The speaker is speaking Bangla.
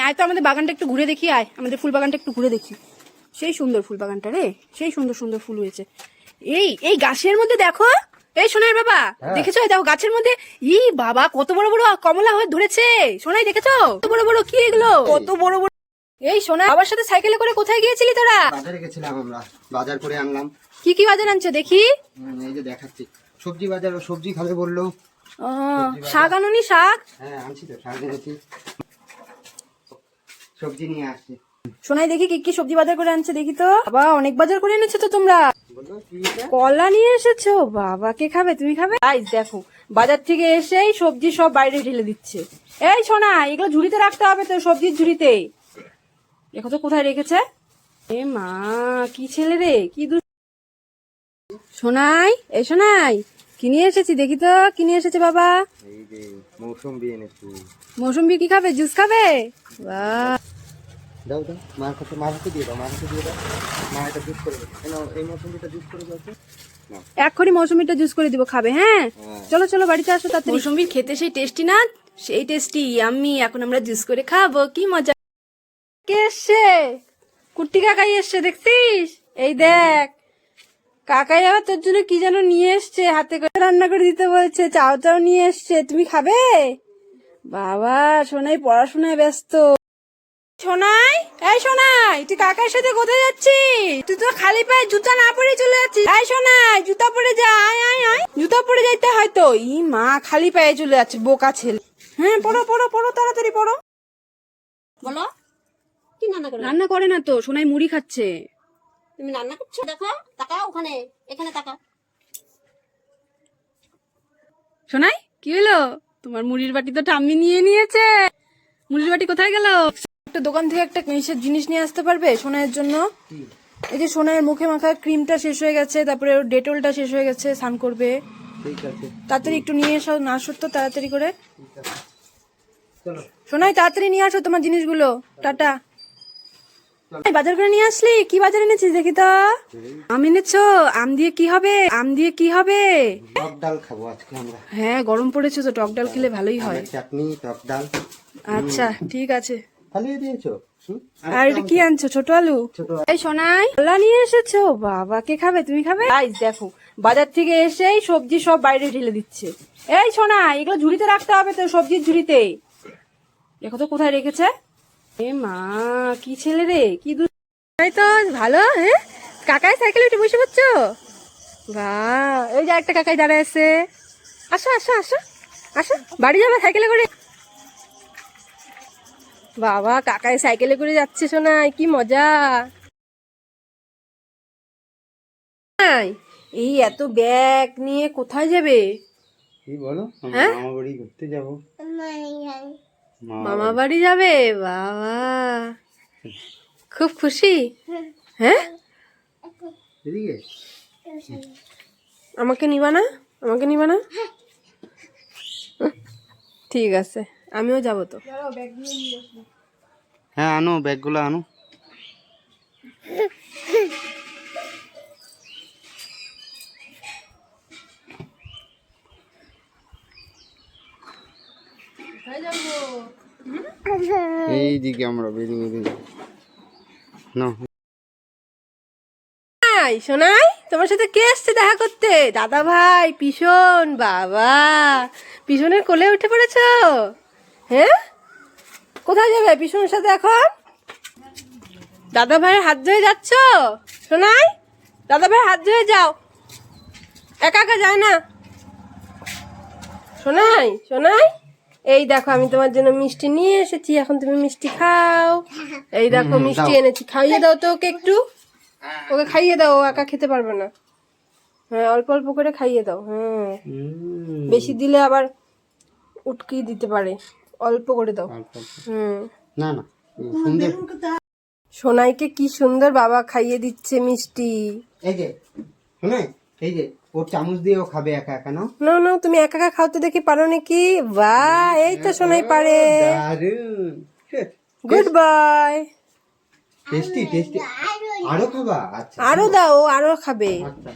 আয় তো আমাদের বাগানটা একটু ঘুরে দেখি, আয় আমাদের ফুল বাগানটা একটু ঘুরে দেখি। সেই সুন্দর ফুল বাগানটা রে, সেই সুন্দর সুন্দর ফুল হয়েছে। এই এই গাছের মধ্যে দেখো, এই সোনার বাবা দেখেছো? দেখো গাছের মধ্যে ই বাবা কত বড় বড় কমলা হয়ে ধরেছে। সোনাই দেখেছো কত বড় বড়? কি এগুলো কত বড় বড়? এই সোনা, বাবার সাথে সাইকেলে করে কোথায় গিয়েছিলি তোরা? বাজারে গেছিলাম আমরা, বাজার করে আনলাম। কি কি বাজার আনছো দেখি? এই যে দেখাচ্ছি, সবজি বাজার। সবজি খাবে বললো। শাক আনুনি? শাক? হ্যাঁ আনছি তো, শাক এনেছি, সবজি নিয়ে আসছি। সোনাই দেখি কি কি সবজি বাজার করে আনছে দেখি তো। বাবা অনেক বাজার করে এনেছো তো তোমরা। বলো কি? কলা নিয়ে এসেছো? বাবা কে খাবে? তুমি খাবে? গাইস দেখো, বাজার থেকে এসেই সবজি সব বাইরে ঢেলে দিচ্ছে। এই সোনা, এগুলো ঝুড়িতে রাখতে হবে তো, সবজির ঝুড়িতে। দেখো তো কোথায় রেখেছে। এ মা, কি ছেলে রে, কি সোনাই, এই সোনাই কি নিয়ে এসেছি দেখি তো। কি নিয়ে এসেছে বাবা? এই যে মৌসুমবি এনেছি। মৌসুমবি কি খাবে? জুস খাবে? বাহ, দাও দাও, মার হাতে দিয়ে দাও, মার হাতে দিয়ে দাও। মা এটা জুস করে দেবে। এই মৌসুমবিটা জুস করে দাও তো। এক্ষুনি মৌসুমবিটা জুস করে দিব, খাবে? হ্যাঁ চলো চলো বাড়িতে আসো তাড়াতাড়ি। মৌসুমবির খেতে সেই টেস্টি না? সেই টেস্টি আমি এখন আমরা জুস করে খাবো, কি মজা। কে এসছে? কুট্টি কাকাই এসছে দেখছিস? এই দেখ, কাকাই আবার তোর জন্য কি যেন নিয়ে এসছে, হাতে করে রান্না করে দিতে বলছে। চাও চাও নিয়ে এসছে, তুমি খাবে? বাবা সোনাই পড়াশোনায় ব্যস্ত। সোনাই, এই সোনাই, তুই কাকার সাথে কোথায় যাচ্ছিস? তুই তো খালি পায়ে জুতা না পরে চলে যাচ্ছিস। এই সোনাই, জুতা পরে যা, আয় আয় আয়, জুতা পরে যাইতে হয়তো। ই মা, খালি পায়ে চলে যাচ্ছে, বোকা ছেলে। হ্যাঁ পড়ো পড়ো পড়ো, তাড়াতাড়ি পড়ো। বলো, কি রান্না করো? রান্না করে না তো, সোনাই মুড়ি খাচ্ছে। তুমি রান্না করছো? দেখো, তাকাও ওখানে, এখানে তাকাও। সোনাই কি হলো? তোমার মুড়ির বাটি তো ঠাম্মি নিয়ে নিয়েছে। মুড়ির বাটি কোথায় গেল? একটা দোকান থেকে একটা নিষেধ জিনিস নিয়ে আসতে পারবে সোনাইয়ের জন্য? এই যে সোনাইয়ের মুখে মাখা ক্রিমটা শেষ হয়ে গেছে, তারপরে ওর ডেটলটা শেষ হয়ে গেছে, স্নান করবে। ঠিক আছে, তাড়াতাড়ি একটু নিয়ে এসো, না সত্য তাড়াতাড়ি করে। ঠিক আছে, চলো। সোনাই তাড়াতাড়ি নিয়ে আসো তোমার জিনিসগুলো। টাটা। এই, বাজার করে নিয়ে আসলি? কি বাজার এনেছিস দেখি তো। আম এনেছো? আম দিয়ে কি হবে? আম দিয়ে কি হবে? টক ডাল খাবো আজকে আমরা। হ্যাঁ গরম পড়েছে তো, টক ডাল খেলে ভালোই হয়। আমের চাটনি, টক ডাল। আচ্ছা ঠিক আছে। ফালিয়ে দিয়েছো? আর এটা কি আনছো? ছোট আলু? এই সোনাই, কলা নিয়ে এসেছো? বাবা কে খাবে? তুমি খাবে? গাইস দেখো, বাজার থেকে এসেই সবজি সব বাইরে ঢেলে দিচ্ছে। এই সোনাই, এগুলো ঝুড়িতে রাখতে হবে তো, সবজির ঝুড়িতে। দেখো তো কোথায় রেখেছে। এ মা, কি ছেলে রে, কি তাই তো ভালো। হ্যাঁ কাকাই সাইকেলে উঠে বসে পড়ছো? বাহ, ওই যে একটা কাকাই দাঁড়ায় আছে। আসো আসো আসো আসো, বাড়ি যাবে সাইকেলে করে? বাবা কাকাই সাইকেলে করে যাচ্ছে সোনাই, কি মজা। এই এত ব্যাগ নিয়ে কোথায় যাবে? কি বলো? হ্যাঁ? মামা বাড়ি ঘুরতে যাবো। মামা বাড়ি যাবে? বাবা খুব খুশি। হ্যাঁ এদিকে আমাকে নিবা না? আমাকে নিবা না? ঠিক আছে, আমিও যাবো তো। হ্যাঁ আনো, ব্যাগগুলো আনো। এই দিকে আমরা বেরিয়ে যাবো না। সোনাই, তোমার সাথে কে এসছে দেখা করতে? দাদা ভাই, পিছন। বাবা, পিছনের কোলে উঠে পড়েছো? হ্যাঁ কোথায় যাবে পিছনের সাথে এখন? দাদা ভাইয়ের হাত ধরে যাচ্ছ? সোনাই, দাদা ভাইয়ের হাত ধরে যাও, একা একা যায় না। সোনাই সোনাই, এই দেখো আমি তোমার জন্য মিষ্টি নিয়ে এসেছি, এখন তুমি মিষ্টি খাও। এই দেখো মিষ্টি এনেছি, খাইয়ে দাও তো ওকে একটু। ওকে খাইয়ে দাও, ও একা খেতে পারবে না। হ্যাঁ অল্প অল্প করে খাইয়ে দাও। হ্যাঁ বেশি দিলে আবার উটকি দিতে পারে, অল্প করে দাও। না না, সুন্দর। সোনাইকে কি সুন্দর বাবা খাইয়ে দিচ্ছে মিষ্টি। এই যে শুনে, এই যে ওর চামচ দিয়েও খাবে একা একা। না না না, তুমি একা একা খাওয়াতে দেখি পারো নাকি? বাহ, এই তো সোনাই পারে। দারুন, গুড বয়। Tasty tasty. আরো খাবা? আচ্ছা আরো দাও, ও আরো খাবে। আচ্ছা